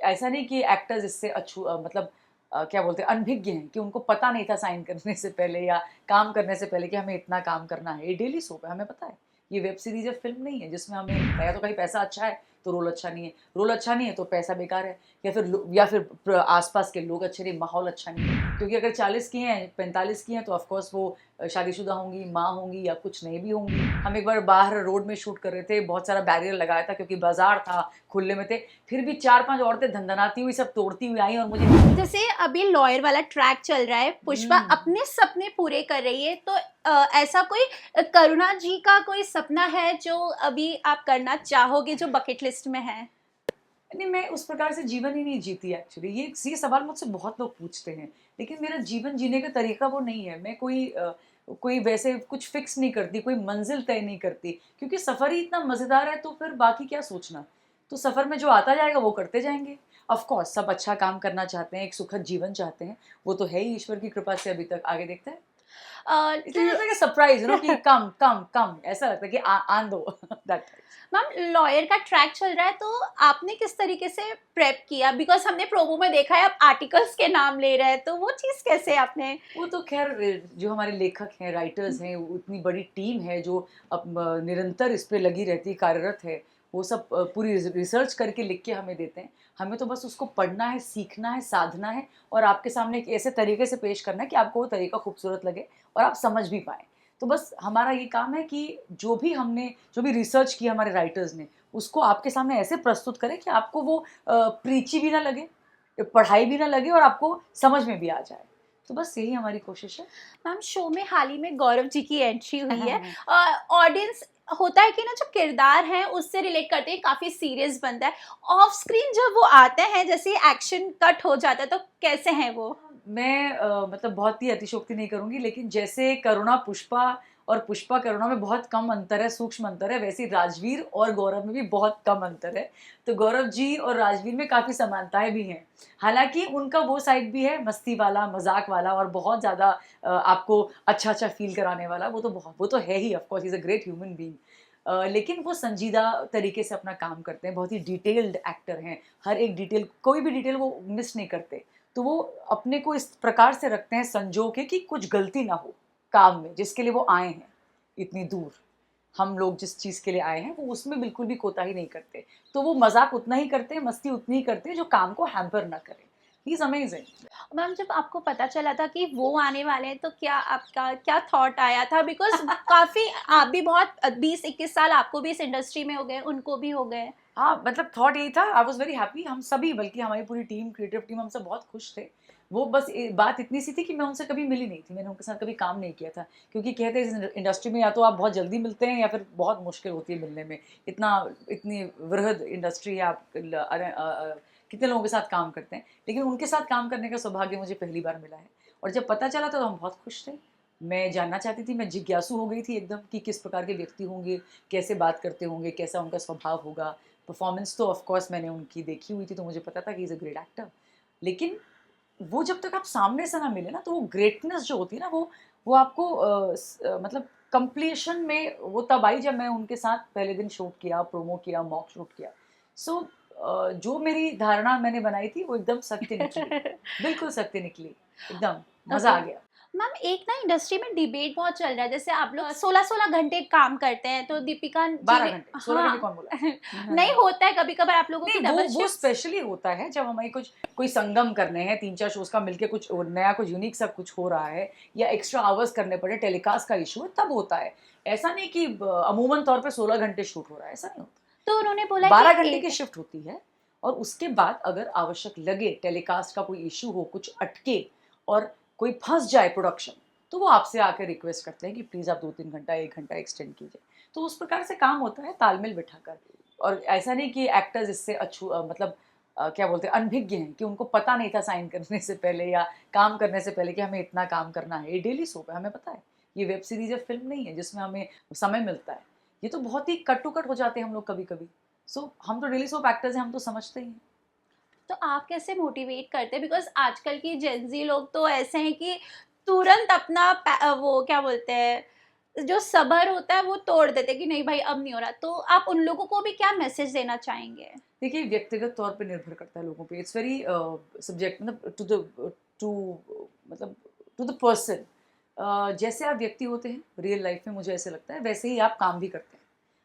ऐसा नहीं कि एक्टर्स इससे मतलब क्या बोलते हैं, अनभिज्ञ हैं कि उनको पता नहीं था साइन करने से पहले या काम करने से पहले कि हमें इतना काम करना है। ये डेली सोप है, हमें पता है। ये वेब सीरीज या फिल्म नहीं है जिसमें हमें या तो कहीं पैसा अच्छा है तो रोल अच्छा नहीं है, रोल अच्छा नहीं है तो पैसा बेकार है, या फिर आसपास के लोग अच्छे नहीं, माहौल अच्छा नहीं है। क्योंकि अगर 40 की हैं 45 की हैं तो ऑफकोर्स वो शादीशुदा होंगी, माँ होंगी या कुछ नहीं भी होंगी। हम एक बार बाहर रोड में शूट कर रहे थे, बहुत सारा बैरियर लगाया था क्योंकि बाजार था, खुले में थे, फिर भी 4-5 औरतें धंधनाती हुई सब तोड़ती हुई आई और मुझे जैसे अभी लॉयर वाला ट्रैक चल रहा है, पुष्पा अपने सपने पूरे कर रही है, तो ऐसा कोई करुणा जी का कोई सपना है जो अभी आप करना चाहोगे, जो बकेट लिस्ट में है? नहीं, मैं उस प्रकार से जीवन ही नहीं जीती एक्चुअली। ये सवाल मुझसे बहुत लोग पूछते हैं, लेकिन मेरा जीवन जीने का तरीका वो नहीं है। मैं कोई वैसे कुछ फिक्स नहीं करती, कोई मंजिल तय नहीं करती, क्योंकि सफ़र ही इतना मज़ेदार है तो फिर बाकी क्या सोचना। तो सफ़र में जो आता जाएगा वो करते जाएंगे। ऑफ कोर्स सब अच्छा काम करना चाहते हैं, एक सुखद जीवन चाहते हैं, वो तो है ही ईश्वर की कृपा से अभी तक। आगे देखते हैं। इसलिए लगता है कि सरप्राइज कि कम कम कम, ऐसा लगता है कि आन दो दैट। मैम, लॉयर का ट्रैक चल रहा है, तो आपने किस तरीके से प्रेप किया? बिकॉज हमने प्रोमो में देखा है आप आर्टिकल्स के नाम ले रहे हैं, तो वो चीज़ कैसे आपने? वो तो खैर जो हमारे लेखक हैं, राइटर्स हैं, उतनी बड़ी टीम है जो अब निरंतर इस पे लगी रहती है, कार्यरत है। वो सब पूरी रिसर्च करके लिख के हमें देते हैं। हमें तो बस उसको पढ़ना है, सीखना है, साधना है और आपके सामने एक ऐसे तरीके से पेश करना है कि आपको वो तरीका खूबसूरत लगे और आप समझ भी पाएँ। तो बस हमारा ये काम है कि जो भी रिसर्च की हमारे राइटर्स ने, उसको आपके सामने ऐसे प्रस्तुत करें कि आपको वो प्रीची भी ना लगे, पढ़ाई भी ना लगे और आपको समझ में भी आ जाए। तो बस यही हमारी कोशिश है। मैम, शो में हाल ही में गौरव जी की एंट्री हुई है। ऑडियंस होता है कि ना, जो किरदार है उससे रिलेट करते हैं, काफी सीरियस बनता है। ऑफ स्क्रीन जब वो आते हैं, जैसे एक्शन कट हो जाता है, तो कैसे हैं वो? मैं मतलब बहुत ही अतिशयोक्ति नहीं करूँगी, लेकिन जैसे करुणा पुष्पा और पुष्पा करुणा में बहुत कम अंतर है, सूक्ष्म अंतर है, वैसे ही राजवीर और गौरव में भी बहुत कम अंतर है। तो गौरव जी और राजवीर में काफ़ी समानताएँ भी हैं। हालाँकि उनका वो साइड भी है मस्ती वाला, मज़ाक वाला और बहुत ज़्यादा आपको अच्छा-अच्छा फ़ील कराने वाला। वो तो है ही, of course he is a great human being. लेकिन वो संजीदा तरीके से अपना काम करते हैं, बहुत ही डिटेल्ड एक्टर हैं। हर एक डिटेल, कोई भी डिटेल वो मिस नहीं करते। तो वो अपने को इस प्रकार से रखते हैं संजो के कि कुछ गलती ना हो काम में, जिसके लिए वो आए हैं इतनी दूर। हम लोग जिस चीज़ के लिए आए हैं वो उसमें बिल्कुल भी कोताही नहीं करते। तो वो मजाक उतना ही करते हैं, मस्ती उतनी ही करते हैं जो काम को हैम्पर ना करे। He is amazing. मैम, जब आपको पता चला था कि वो आने वाले हैं, तो क्या आपका क्या थॉट आया था? बिकॉज काफी, आप भी बहुत 20-21 साल आपको भी इस इंडस्ट्री में हो गए, उनको भी हो गए। हाँ, मतलब थॉट यही था, आई वाज़ वेरी हैप्पी। हम सभी, बल्कि हमारी पूरी टीम, क्रिएटिव टीम, हम सब बहुत खुश थे। वो बस बात इतनी सी थी कि मैं उनसे कभी मिली नहीं थी, मैंने उनके साथ कभी काम नहीं किया था। क्योंकि कहते हैं इस इंडस्ट्री में या तो आप बहुत जल्दी मिलते हैं या फिर बहुत मुश्किल होती है मिलने में। इतनी वृहद इंडस्ट्री है, आप कितने लोगों के साथ काम करते हैं। लेकिन उनके साथ काम करने का सौभाग्य मुझे पहली बार मिला है और जब पता चला तो हम बहुत खुश थे। मैं जानना चाहती थी, मैं जिज्ञासु हो गई थी एकदम कि किस प्रकार के व्यक्ति होंगे, कैसे बात करते होंगे, कैसा उनका स्वभाव होगा। परफॉर्मेंस तो ऑफ कोर्स मैंने उनकी देखी हुई थी तो मुझे पता था कि इज़ अ ग्रेट एक्टर। लेकिन वो जब तक आप सामने से ना मिले ना तो वो ग्रेटनेस जो होती है ना वो आपको मतलब कंप्लीशन में वो तब आई जब मैं उनके साथ पहले दिन शूट किया, प्रोमो किया, मॉक शूट किया। सो जो मेरी धारणा मैंने बनाई थी वो एकदम सत्य निकली, बिल्कुल सत्य निकली, एकदम मज़ा ओके आ गया। मैम, एक ना इंडस्ट्री में डिबेट बहुत चल रहा है, जैसे आप लोग 16-16 घंटे काम करते हैं, तो दीपिका जी 12 ने, घंटे, 16 घंटे हाँ, कौन बोला? नहीं होता है कभी कभार आप लोगों नहीं, की वो डबल वो शिफ्ट। स्पेशली होता है जब हमें कोई संगम करने हैं, 3-4 शोज़ का मिलके कुछ नया, कुछ यूनिक सा कुछ हो रहा है या एक्स्ट्रा आवर्स करने पड़े, टेलीकास्ट का इश्यू है, तब होता है। ऐसा नहीं कि अमूमन तौर पे 16 घंटे शूट हो रहा है, ऐसा नहीं होता। तो उन्होंने बोला कि 12 घंटे की एक, शिफ्ट होती है और उसके बाद अगर आवश्यक लगे, टेलीकास्ट का कोई इश्यू हो, कुछ अटके और कोई फँस जाए प्रोडक्शन, तो वो आपसे आके रिक्वेस्ट करते हैं कि प्लीज़ आप 2-3 घंटा, 1 घंटा एक्सटेंड कीजिए। तो उस प्रकार से काम होता है तालमेल बिठाकर। और ऐसा नहीं कि एक्टर्स इससे मतलब क्या बोलते हैं, अनभिज्ञ हैं कि उनको पता नहीं था साइन करने से पहले या काम करने से पहले कि हमें इतना काम करना है। ये डेली सोप है, हमें पता है। ये वेब सीरीज़ या फिल्म नहीं है जिसमें हमें समय मिलता है। ये तो बहुत ही कट टू कट हो जाते हैं हम लोग कभी-कभी। हम तो डेली सोप एक्टर्स हैं, हम तो समझते ही हैं। तो आप कैसे मोटिवेट करते हैं? बिकॉज आजकल की जेंजी लोग तो ऐसे हैं कि तुरंत अपना वो क्या बोलते हैं, जो सब्र होता है वो तोड़ देते हैं कि नहीं भाई अब नहीं हो रहा, तो आप उन लोगों को भी क्या मैसेज देना चाहेंगे? देखिए, व्यक्तिगत तौर पे निर्भर करता है लोगों पे। इट्स वेरी सब्जेक्ट, मतलब टू मतलब टू द पर्सन। जैसे आप व्यक्ति होते हैं रियल लाइफ में, मुझे ऐसे लगता है वैसे ही आप काम भी करते हैं।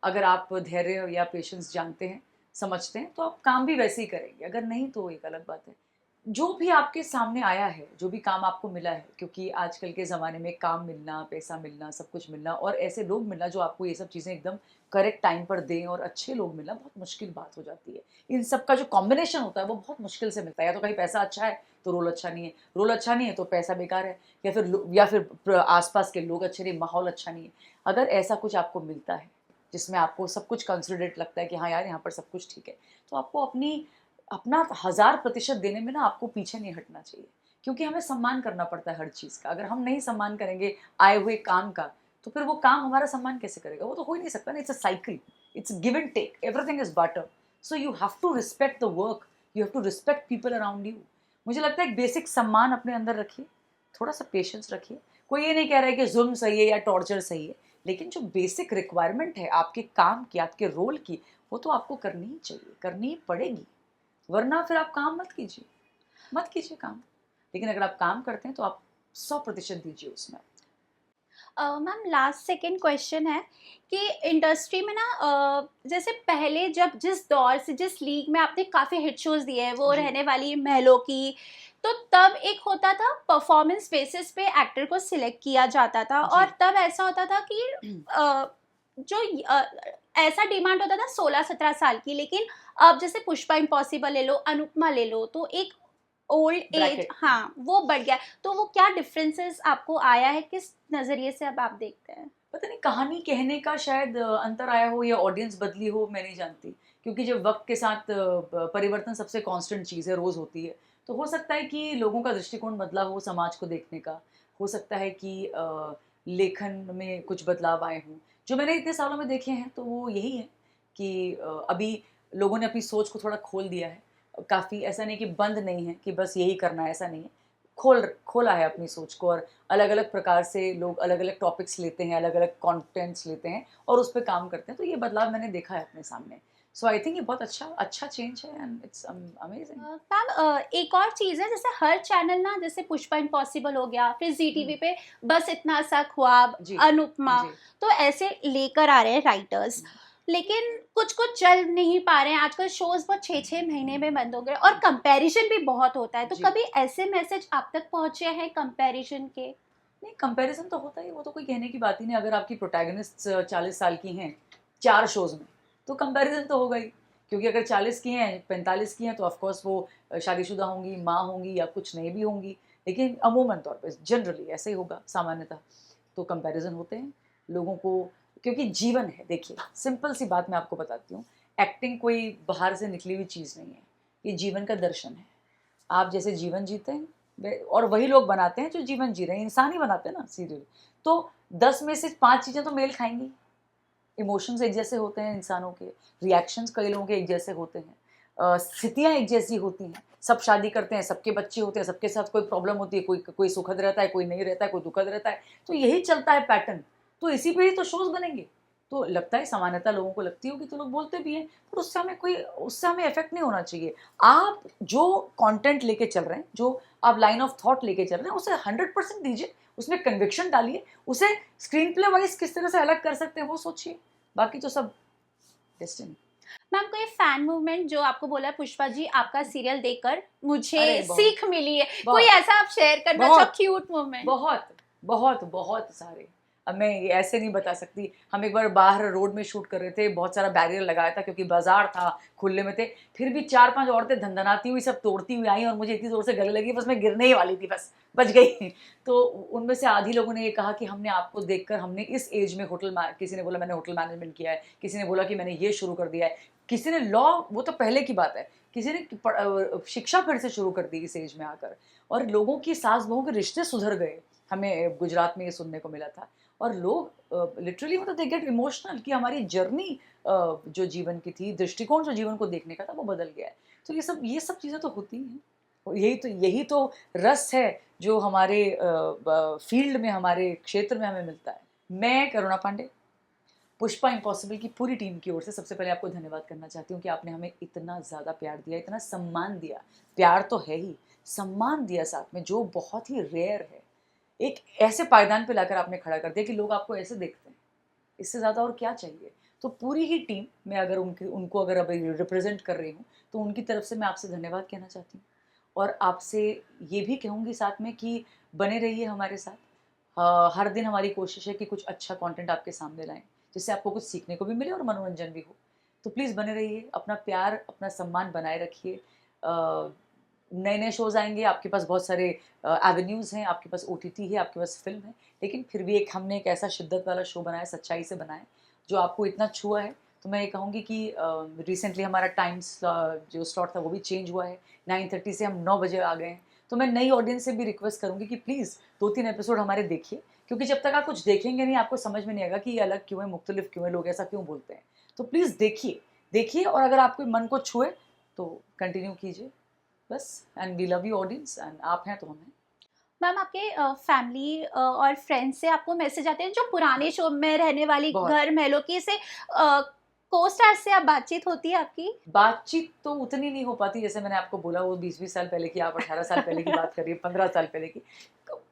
अगर आप धैर्य या पेशेंस जानते हैं, समझते हैं, तो आप काम भी वैसे ही करेंगे। अगर नहीं तो एक अलग बात है। जो भी आपके सामने आया है, जो भी काम आपको मिला है, क्योंकि आजकल के ज़माने में काम मिलना, पैसा मिलना, सब कुछ मिलना और ऐसे लोग मिलना जो आपको ये सब चीज़ें एकदम करेक्ट टाइम पर दें और अच्छे लोग मिलना बहुत मुश्किल बात हो जाती है। इन सब का जो कॉम्बिनेशन होता है वो बहुत मुश्किल से मिलता है। या तो कहीं पैसा अच्छा है तो रोल अच्छा नहीं है, रोल अच्छा नहीं है तो पैसा बेकार है, या फिर आसपास के लोग अच्छे नहीं, माहौल अच्छा नहीं है। अगर ऐसा कुछ आपको मिलता है जिसमें आपको सब कुछ कंसिडरेट लगता है कि हाँ यार यहाँ पर सब कुछ ठीक है, तो आपको अपना 1000% देने में ना आपको पीछे नहीं हटना चाहिए। क्योंकि हमें सम्मान करना पड़ता है हर चीज़ का। अगर हम नहीं सम्मान करेंगे आए हुए काम का, तो फिर वो काम हमारा सम्मान कैसे करेगा? वो तो हो ही नहीं सकता ना। It's a cycle, it's give and take, everything is butter. So you have to respect the work, you have to respect people around you. मुझे लगता है एक बेसिक सम्मान अपने अंदर रखिए, थोड़ा सा पेशेंस रखिए। कोई ये नहीं कह रहा है कि जुल्म सही है या टॉर्चर सही है, लेकिन जो बेसिक रिक्वायरमेंट है आपके काम की, आपके रोल की, वो तो आपको करनी ही चाहिए, करनी ही पड़ेगी। वरना फिर आप काम मत कीजिए काम। लेकिन अगर आप काम करते हैं तो आप 100% दीजिए उसमें। मैम लास्ट सेकेंड क्वेश्चन है कि इंडस्ट्री में ना जैसे पहले जब जिस दौर से जिस लीग में आपने काफ़ी हिट शोज दिए हैं वो जी। रहने वाली महलों की, तो तब एक होता था परफॉर्मेंस बेसिस पे एक्टर को सिलेक्ट किया जाता था, जी। और तब ऐसा होता था कि जो ऐसा डिमांड होता था 16-17 साल की, लेकिन अब जैसे पुष्पा इम्पॉसिबल ले लो, अनुपमा ले लो, तो एक ओल्ड एज, ब्रैकेट। हाँ वो बढ़ गया। तो वो क्या डिफरेंसेस आपको आया है, किस नज़रिए से अब आप देखते हैं? पता नहीं कहानी कहने का शायद अंतर आया हो या ऑडियंस बदली हो, मैं नहीं जानती। क्योंकि जब वक्त के साथ परिवर्तन सबसे कांस्टेंट चीज़ है, रोज़ होती है। तो हो सकता है कि लोगों का दृष्टिकोण बदला हो समाज को देखने का। हो सकता है कि लेखन में कुछ बदलाव आए हों जो मैंने इतने सालों में देखे हैं। तो वो यही है कि अभी लोगों ने अपनी सोच को थोड़ा खोल दिया है। काफ़ी ऐसा नहीं कि बंद नहीं है कि बस यही करना है, ऐसा नहीं है। खोला है अपनी सोच को, और अलग अलग प्रकार से लोग अलग अलग टॉपिक्स लेते हैं, अलग अलग कॉन्टेंट्स लेते हैं और उस पर काम करते हैं। तो ये बदलाव मैंने देखा है अपने सामने। सो आई थिंक ये बहुत अच्छा चेंज है एंड इट्स अमेजिंग। मैम एक और चीज़ है, जैसे हर चैनल ना, जैसे पुष्पा इम्पॉसिबल हो गया, फिर जी टीवी पे बस इतना सा ख्वाब, जी। अनुपमा, जी। तो ऐसे लेकर आ रहे हैं राइटर्स, लेकिन कुछ कुछ चल नहीं पा रहे हैं। आजकल शोज बहुत 6-6 महीने में बंद हो गए और कंपैरिजन भी बहुत होता है, तो जी। कभी ऐसे मैसेज आप तक पहुंचे हैं कंपैरिजन के? नहीं, कंपैरिजन तो होता ही, वो तो कोई कहने की बात ही नहीं। अगर आपकी प्रोटैगनिस्ट 40 साल की हैं 4 शोज में, तो कंपैरिजन तो होगा ही। क्योंकि अगर 40 की हैं, 45 की हैं, तो ऑफकोर्स वो शादीशुदा होंगी, माँ होंगी या कुछ नहीं भी होंगी। लेकिन अमूमन तौर पर जनरली ऐसे ही होगा सामान्यतः। तो कंपैरिजन होते हैं लोगों को, क्योंकि जीवन है। देखिए, सिंपल सी बात मैं आपको बताती हूँ। एक्टिंग कोई बाहर से निकली हुई चीज़ नहीं है, ये जीवन का दर्शन है। आप जैसे जीवन जीते हैं और वही लोग बनाते हैं जो जीवन जी रहे हैं। इंसान ही बनाते हैं ना सीरियल। तो 10 में से 5 चीज़ें तो मेल खाएंगी। इमोशंस एक जैसे होते हैं इंसानों के, रिएक्शंस कई लोगों के एक जैसे होते हैं, स्थितियाँ एक जैसी होती हैं। सब शादी करते हैं, सबके बच्चे होते हैं, सबके साथ कोई प्रॉब्लम होती है, कोई कोई सुखद रहता है, कोई नहीं रहता है, कोई दुखद रहता है। तो यही चलता है पैटर्न। तो इसी पे ही तो शोज बनेंगे। तो लगता है सामान्यतः लोगों को लगती होगी, तो लोग बोलते भी हैं। पर उससे हमें इफेक्ट नहीं होना चाहिए। आप जो कंटेंट लेके चल रहे हैं, जो आप लाइन ऑफ थॉट लेके चल रहे हैं, उसे 100% दीजिए, उसमें कन्विक्शन डालिए, उसे स्क्रीन प्ले वाइज किस तरह से अलग कर सकते हैं वो सोचिए। बाकी तो सब डेस्टिनी। मैम कोई फैन मूवमेंट जो आपको बोला है, पुष्पा जी आपका सीरियल देखकर मुझे अरे बहुत सीख मिली है, कोई बहुत ऐसा आप शेयर करना बहुत चाहो क्यूट मोमेंट? बहुत बहुत सारे। अब मैं ये ऐसे नहीं बता सकती। हम एक बार बाहर रोड में शूट कर रहे थे, बहुत सारा बैरियर लगाया था क्योंकि बाजार था, खुले में थे। फिर भी 4-5 औरतें धंधनाती हुई, सब तोड़ती हुई आई और मुझे इतनी जोर से गले लगी, बस मैं गिरने ही वाली थी, बस बच गई। तो उनमें से आधी लोगों ने ये कहा कि हमने आपको देखकर, हमने इस एज में किसी ने बोला मैंने होटल मैनेजमेंट किया है, किसी ने बोला कि मैंने ये शुरू कर दिया है, किसी ने लॉ, वो तो पहले की बात है, किसी ने शिक्षा फिर से शुरू कर दी इस एज में आकर। और लोगों की सास बहू के रिश्ते सुधर गए। हमें गुजरात में ये सुनने को मिला था। और लोग लिटरली मतलब दे गेट इमोशनल कि हमारी जर्नी जो जीवन की थी, दृष्टिकोण जो जीवन को देखने का था, वो बदल गया है। तो ये सब चीज़ें तो होती हैं। और यही तो रस है जो हमारे फील्ड में, हमारे क्षेत्र में हमें मिलता है। मैं करुणा पांडे, पुष्पा इम्पॉसिबल की पूरी टीम की ओर से सबसे पहले आपको धन्यवाद करना चाहती हूँ कि आपने हमें इतना ज़्यादा प्यार दिया, इतना सम्मान दिया। प्यार तो है ही, सम्मान दिया साथ में, जो बहुत ही रेयर है। एक ऐसे पायदान पे लाकर आपने खड़ा कर दिया कि लोग आपको ऐसे देखते हैं। इससे ज़्यादा और क्या चाहिए। तो पूरी ही टीम, मैं अगर उनको अगर अभी रिप्रेजेंट कर रही हूँ, तो उनकी तरफ से मैं आपसे धन्यवाद कहना चाहती हूँ। और आपसे ये भी कहूँगी साथ में कि बने रहिए हमारे साथ। हर दिन हमारी कोशिश है कि कुछ अच्छा कंटेंट आपके सामने लाएं, जिससे आपको कुछ सीखने को भी मिले और मनोरंजन भी हो। तो प्लीज़ बने रहिए, अपना प्यार, अपना सम्मान बनाए रखिए। नए नए शोज़ आएंगे, आपके पास बहुत सारे एवेन्यूज़ हैं, आपके पास OTT है, आपके पास फिल्म है, लेकिन फिर भी हमने एक ऐसा शिद्दत वाला शो बनाया, सच्चाई से बनाया, जो आपको इतना छुआ है। तो मैं ये कहूँगी कि रिसेंटली हमारा टाइम्स जो स्लॉट था वो भी चेंज हुआ है, 9:30 से हम 9 बजे आ गए हैं। तो मैं नई ऑडियंस से भी रिक्वेस्ट करूँगी कि प्लीज़ 2-3 एपिसोड हमारे देखिए, क्योंकि जब तक आप कुछ देखेंगे नहीं, आपको समझ में नहीं आएगा कि ये अलग क्यों है, मुख्तलिफ क्यों है, लोग ऐसा क्यों बोलते हैं। तो प्लीज़ देखिए, और अगर आपके मन को छुए तो कंटिन्यू कीजिए बस। And we love you audience, एंड आप हैं तो हम हैं। मैम, आपके फैमिली और फ्रेंड्स से आपको मैसेज आते हैं जो पुराने शो में रहने वाली बहुत। घर महलों की से को स्टार से आप बातचीत होती है आपकी? बातचीत तो उतनी नहीं हो पाती, जैसे मैंने आपको बोला, वो 20-20 साल पहले की, आप 18 साल पहले की बात करिए, 15 साल पहले की।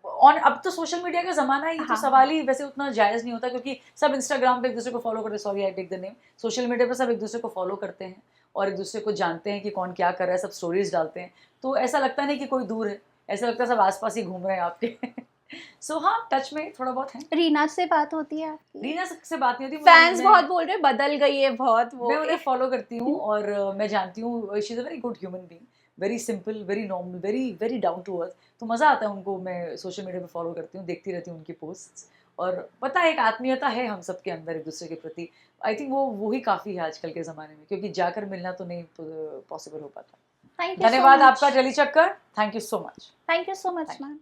और अब तो सोशल मीडिया का ज़माना है, ये तो हाँ। सवाल ही वैसे उतना जायज़ नहीं होता, क्योंकि सब इंस्टाग्राम पे एक दूसरे को फॉलो करते हैं। Sorry I take the name. Social media पर सब एक दूसरे को फॉलो करते हैं और एक दूसरे को जानते हैं कि कौन क्या कर रहा है, सब स्टोरीज डालते हैं। तो ऐसा लगता नहीं कि कोई दूर है, ऐसा लगता है सब आसपास ही घूम रहे हैं आपके। सो हाँ, टच में थोड़ा बहुत है। रीना से बात होती है आपकी? रीना से बात नहीं होती। फैंस बहुत बोल रहे हैं बदल गई है बहुत वो। मैं उन्हें फॉलो करती हूँ और मैं जानती हूँ she is a very good human being, very simple, very normal, very very down to earth. तो मज़ा आता है उनको, मैं सोशल मीडिया पे फॉलो करती हूँ, देखती रहती हूँ उनकी पोस्ट्स। और पता है, एक आत्मीयता है हम सबके अंदर एक दूसरे के प्रति। आई थिंक वो ही काफ़ी है आजकल के ज़माने में, क्योंकि जाकर मिलना तो नहीं पॉसिबल हो पाता। थैंक यू सो धन्यवाद मच। आपका, टेली चक्कर। Thank you so much. Thank you so much Thank you. Ma'am.